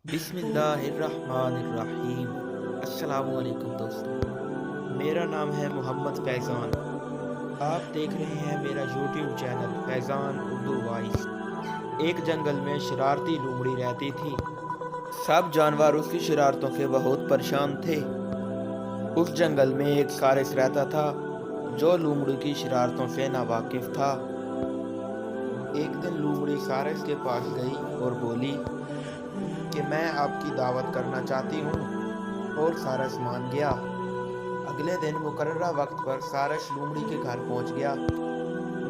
بسم اللہ الرحمن الرحیم۔ السلام علیکم دوستو، میرا نام ہے محمد فیضان۔ آپ دیکھ رہے ہیں میرا یوٹیوب چینل فیضان اردو وائس۔ ایک جنگل میں شرارتی لومڑی رہتی تھی۔ سب جانور اس کی شرارتوں سے بہت پریشان تھے۔ اس جنگل میں ایک سارس رہتا تھا جو لومڑی کی شرارتوں سے ناواقف تھا۔ ایک دن لومڑی سارس کے پاس گئی اور بولی کہ میں آپ کی دعوت کرنا چاہتی ہوں، اور سارس مان گیا۔ اگلے دن مقررہ وقت پر سارس لومڑی کے گھر پہنچ گیا۔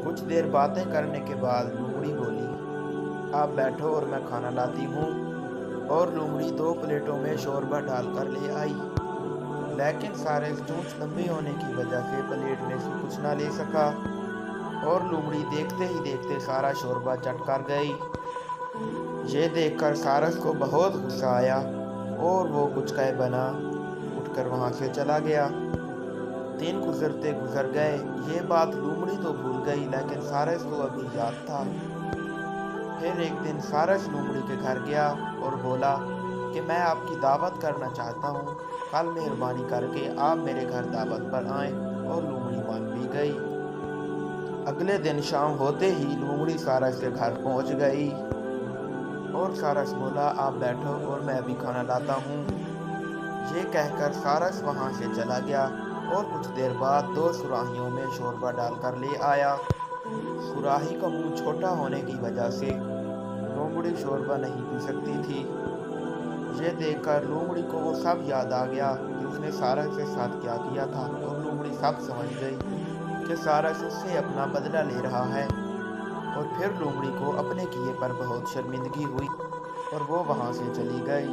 کچھ دیر باتیں کرنے کے بعد لومڑی بولی، آپ بیٹھو اور میں کھانا لاتی ہوں، اور لومڑی 2 پلیٹوں میں شوربہ ڈال کر لے آئی۔ لیکن سارس چونچ لمبی ہونے کی وجہ سے پلیٹ میں سے کچھ نہ لے سکا، اور لومڑی دیکھتے ہی دیکھتے سارا شوربہ چٹ کر گئی۔ یہ دیکھ کر سارس کو بہت غصہ آیا اور وہ کچھ کہے بنا اٹھ کر وہاں سے چلا گیا۔ دن گزرتے گزر گئے۔ یہ بات لومڑی تو بھول گئی، لیکن سارس کو ابھی یاد تھا۔ پھر ایک دن سارس لومڑی کے گھر گیا اور بولا کہ میں آپ کی دعوت کرنا چاہتا ہوں، کل مہربانی کر کے آپ میرے گھر دعوت پر آئیں، اور لومڑی مان بھی گئی۔ اگلے دن شام ہوتے ہی لومڑی سارس کے گھر پہنچ گئی، اور سارس بولا آپ بیٹھو اور میں بھی کھانا لاتا ہوں۔ یہ کہہ کر سارس وہاں سے چلا گیا، اور کچھ دیر بعد 2 سراہیوں میں شوربہ ڈال کر لے آیا۔ سراہی کا منہ چھوٹا ہونے کی وجہ سے لومڑی شوربہ نہیں پی سکتی تھی۔ یہ دیکھ کر لومڑی کو وہ سب یاد آ گیا کہ اس نے سارس کے ساتھ کیا کیا تھا، اور لومڑی سب سمجھ گئی کہ سارس اس سے اپنا بدلہ لے رہا ہے۔ اور پھر لومڑی کو اپنے کیے پر بہت شرمندگی ہوئی، اور وہ وہاں سے چلی گئی۔